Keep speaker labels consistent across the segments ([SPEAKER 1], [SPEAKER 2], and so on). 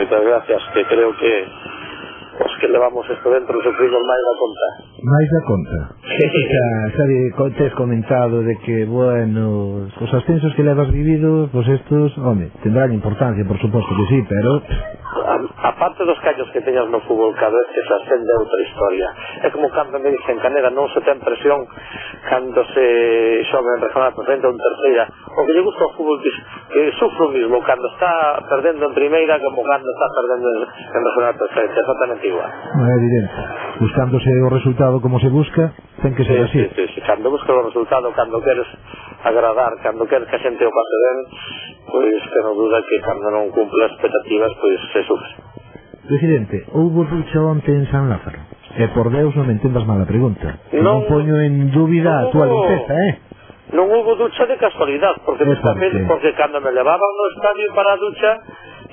[SPEAKER 1] moitas gracias, que creo que os que levamos isto dentro sufrimos máis da conta.
[SPEAKER 2] Máis da conta? Xa tes comentado de que, bueno, os ascensos que levas vivido, pois estos, home, tendrán importancia, por suposto que sí, pero...
[SPEAKER 1] Aparte dos callos que teñas no fútbol, cada vez que se ascende outra historia. É como cando me dicen Caneda, non se ten presión cando se xoga en regional preferente ou en terceira. O que lle gusta ao fútbol que sufro mismo cando está perdendo en primeira como cando está perdendo en regional preferente, exactamente igual.
[SPEAKER 2] Non é evidente. Buscándose o resultado como se busca, ten que ser así.
[SPEAKER 1] Sí, cando buscas o resultado, cando queres agradar, cando queres que a xente o pase ben, pois que non duda que cando non cumple as expectativas, pois se sufre.
[SPEAKER 2] Presidente, houbo ducha onte en San Lázaro? E por Deus non me entendas mal a pregunta. Non poño en dúbida a túa limpeza,
[SPEAKER 1] Non houbo ducha de casualidade, porque cando me levaban no estadio para a ducha,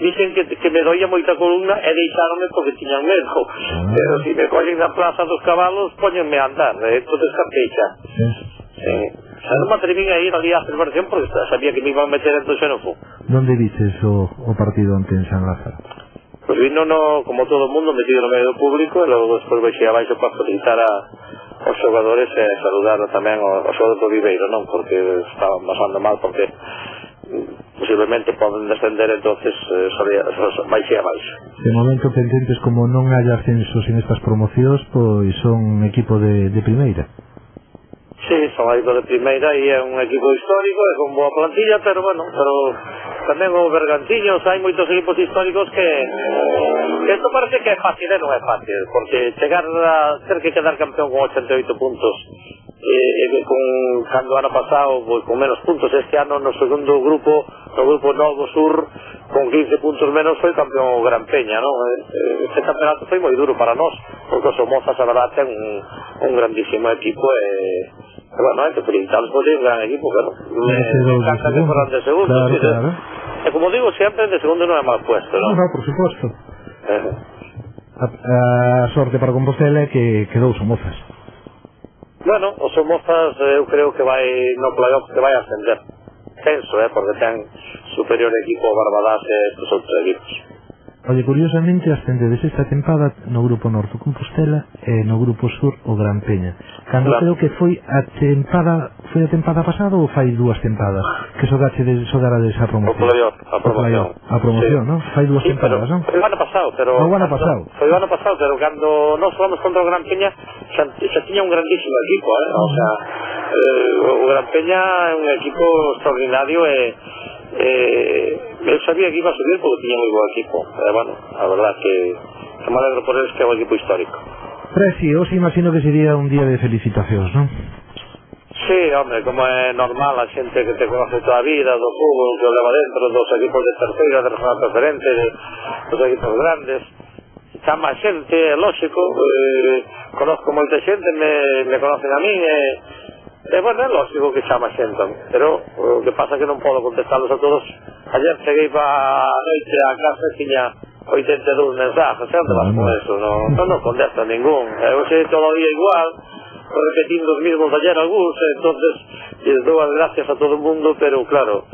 [SPEAKER 1] dicen que me doía moita columna e deixáronme porque tiñan medo. Pero se me collen na plaza dos cabalos, poñenme a andar, entonces capeixa. Non me atrevín a ir ali a celebración porque sabía que me iban a meter en xenofo.
[SPEAKER 2] Donde vices o partido onte en San Lázaro?
[SPEAKER 1] Pois vino, como todo o mundo, metido no medio do público, e logo despois baixei abaixo para felicitar aos xogadores e saludar tamén aos xogadores do Viveiro, non? Porque estaban pasando mal, porque posiblemente poden descender, entonces baixei abaixo.
[SPEAKER 2] De momento pendentes, como non hai ascensos en estas promocións, pois son equipo de primeira.
[SPEAKER 1] Sí, son equipo de primeira e é un equipo histórico e con boa plantilla, pero bueno, tamén o Bergantiños, hai moitos equipos históricos que isto parece que é fácil e non é fácil, porque chegar a ter que quedar campeón con 88 puntos cando ano pasado con menos puntos, este ano no segundo grupo, no grupo Novo Sur, con 15 puntos menos foi campeón o Gran Peña, non? Este campeonato foi moi duro para nós, porque os Somozas a verdade ten un grandísimo equipo e bueno, hai que felicitarlos por un gran equipo, claro. Me encanta que fueran de segundo.
[SPEAKER 2] Claro.
[SPEAKER 1] E como digo sempre, de segundo non é mal puesto, non?
[SPEAKER 2] Non, por suposto. A sorte para Compostela é que quedou Somozas.
[SPEAKER 1] Bueno, os Somozas eu creo que vai no playoff que vai ascender. Penso, porque ten superior equipo ao Barbadas e estes outros equipos.
[SPEAKER 2] Oye, curiosamente ascendedes esta tempada no grupo Norte Compostela e no grupo Sur o Gran Peña. Cando creo que foi a tempada pasada ou fai dúas tempadas que xogarades a promoción? A promoción, non? Fai dúas tempadas, non?
[SPEAKER 1] Foi o ano pasado, pero foi o ano pasado, pero cando nós fomos contra o Gran Peña xa tiña un grandísimo equipo, o sea, o Gran Peña é un equipo extraordinario e eu sabía que iba a subir porque tiña moi bo equipo, bueno, a verdad que me alegro por eles que é un equipo histórico.
[SPEAKER 2] Presi, os imagino que sería un día de felicitacións, non?
[SPEAKER 1] Sí, hombre, como é normal, a xente que te conoce toda a vida do fútbol, que o leva dentro dos equipos de terceira, de regional preferente, dos equipos grandes, chama a xente, é lógico, conozco moita xente, me conocen a min e bueno, é lógico que chama xente, pero o que pasa é que non podo contestarlos a todos. Ayer cheguei para a noite a casa e tiña 82 mensajes, onde vas con eso? Non contesta ningún, eu sei todo o día igual, repetindo os mismos de ayer algúns, entonces les dou as gracias a todo o mundo, pero claro,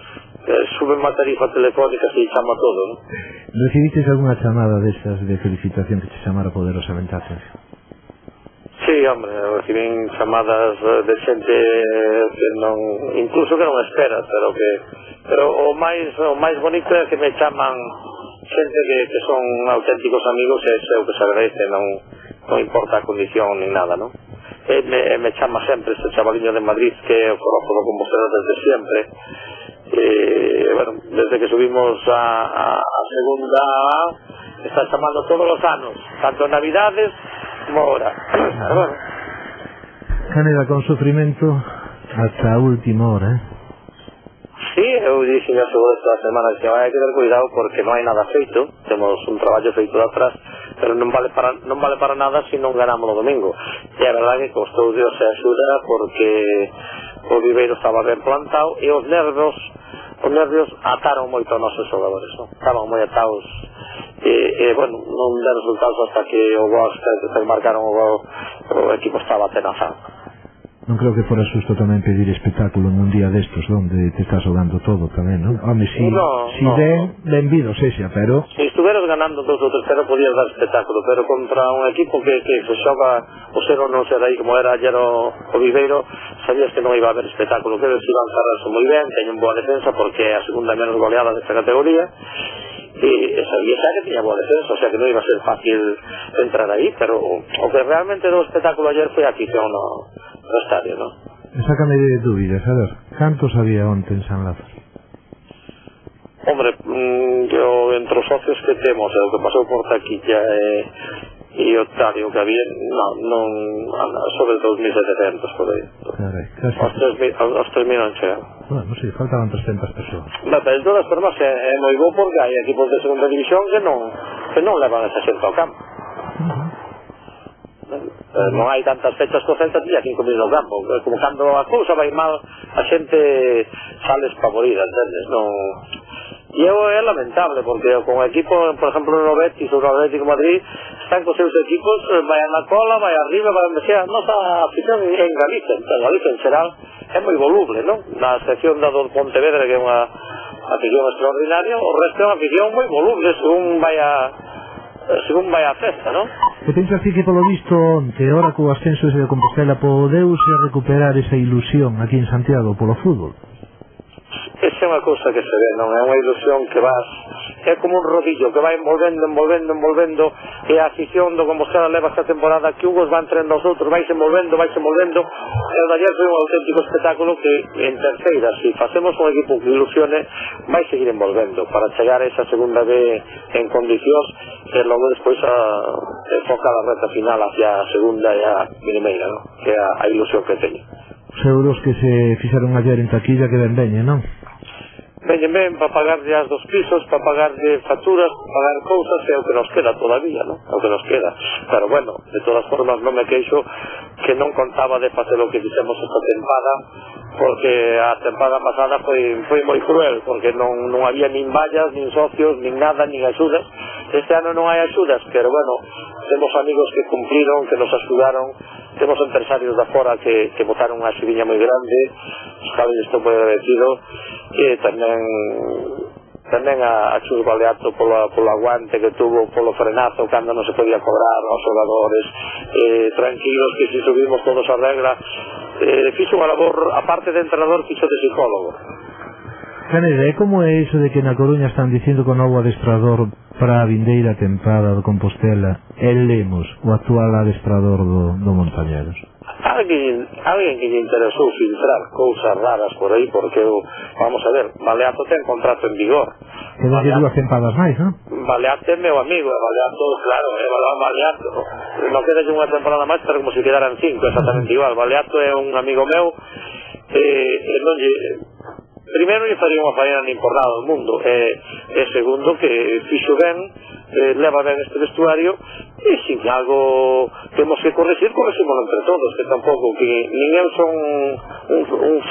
[SPEAKER 1] suben má tarifa telefónica e chama todo, non?
[SPEAKER 2] Recibiches algunha chamada destas de felicitación que te chamara poderosamente a atención?
[SPEAKER 1] Sí, hombre, recibín chamadas de xente que non, incluso que non esperas, pero o máis bonito é que me chaman xente que son auténticos amigos e é o que se agradece, non importa a condición ni nada, non? Me chama sempre este chavaliño de Madrid que o conozco con vosotros desde sempre, bueno, desde que subimos a segunda está chamando todos os anos, tanto en Navidades como ahora. Bueno.
[SPEAKER 2] Caneda, con sufrimento hasta a última hora,
[SPEAKER 1] Sí, eu dixen a sobre esta semana que vai ter cuidado porque non hai nada feito, temos un traballo feito de atrás, pero non vale para nada se non ganamos o domingo. E a verdade que costou Dios e axuda porque o Viveiro estaba ben plantado e os nervios ataron moito aos nosos xogadores, non? Estaban moi atados e bueno, non den resultados hasta que o gol que marcaron o gol, o equipo estaba atenazado.
[SPEAKER 2] Non creo que fora xusto tamén pedir espectáculo nun día destos onde te estás jogando todo tamén, non? Home, si ben vido sexa, pero...
[SPEAKER 1] Se estuveras ganando 2 ou 3-0 podías dar espectáculo, pero contra un equipo que se xoga o ser ou non ser aí como era ayer o Viveiro, sabías que non iba a haber espectáculo, que eles iban a cerrarse moi ben, teñen boa defensa porque é a segunda menos goleada desta categoría, e sabías que tiña boa defensa, o sea que non iba a ser fácil entrar aí, pero o que realmente deu espectáculo ayer foi a afición no estadio, non?
[SPEAKER 2] Sácame de dúbidas, a ver, cantos había onte en San Lázaro?
[SPEAKER 1] Hombre, yo entre os socios que temos, o que pasou por taquilla e o estadio que había, non sobre 2.700 por aí.
[SPEAKER 2] Carai,
[SPEAKER 1] aos 3.000 non chegan.
[SPEAKER 2] Bueno, sí, faltaban 300 persoas.
[SPEAKER 1] Pero de todas formas é moi bo porque hai equipos de segunda división que non levan esa xente ao campo. Non hai tantas fechas co Celta, tía 5.000 no campo, como cando a cousa vai mal a xente sale espavorida, entendes? Non... E é lamentable porque con o equipo, por exemplo no Betis ou no Atlético de Madrid, están cos seus equipos, vai na cola, vai arriba, vai onde sea. Nosa afición en Galicia en xeral é moi voluble, non? Na sección da do Pontevedra, que é unha afición extraordinaria, o resto é unha afición moi voluble según vai a festa, non?
[SPEAKER 2] E penso así que polo visto onte, ora co ascenso de Compostela, podeuse recuperar esa ilusión aquí en Santiago polo fútbol?
[SPEAKER 1] Esa é unha cousa que se ve, non? É unha ilusión que vas... É como un rodillo que vai envolvendo e a afición do Compostela leva esta temporada que unhos van trendo aos outros, vaise envolvendo e o de ayer foi un auténtico espectáculo que en terceira, se facemos un equipo que ilusione, vai seguir envolvendo para chegar a esa segunda B en condicións e logo despois foca a reta final hacia a segunda e a primeira, non? Que é a ilusión que teño.
[SPEAKER 2] Os euros que se fixeron ayer en taquilla que ben veñen, non?
[SPEAKER 1] Veñen ben para pagar as dos pisos, para pagar de facturas, para pagar cousas, é o que nos queda todavía, non? É o que nos queda. Pero bueno, de todas formas non me queixo que non contaba de facer o que fixemos esta tempada, porque a tempada pasada foi moi cruel, porque non había nin vallas, nin socios, nin nada, nin axudas. Este ano non hai axudas, pero bueno, temos amigos que cumpliron, que nos axudaron, temos empresarios da fora que botaron unha xiviña moi grande, os cales estou moi agradecido, e tamén a Chus Baleato polo aguante que tuvo, polo frenazo cando non se podía cobrar aos xogadores, tranquilos que se subimos todos a regla, fixo unha labor, aparte de entrenador, fixo de psicólogo.
[SPEAKER 2] Caneda, como é iso de que na Coruña están dicindo que o novo adestrador para a vindeira tempada do Compostela é Lemos, o actual adestrador do Montañeros?
[SPEAKER 1] Alguén que lle interesou filtrar cousas raras por aí, porque vamos a ver, Baleato ten contrato en vigor.
[SPEAKER 2] Quedan 2 tempadas máis, non?
[SPEAKER 1] Baleato é meu amigo, Baleato, claro, Baleato non queda unha temporada máis, pero como se quedaran 5, exactamente igual. Baleato é un amigo meu e non lle... Primeiro lle faría unha faena nin por nada do mundo, e segundo que fixo ben, leva ben este vestuario, e sin algo temos que corregir entre todos, que tampouco que nin eu son un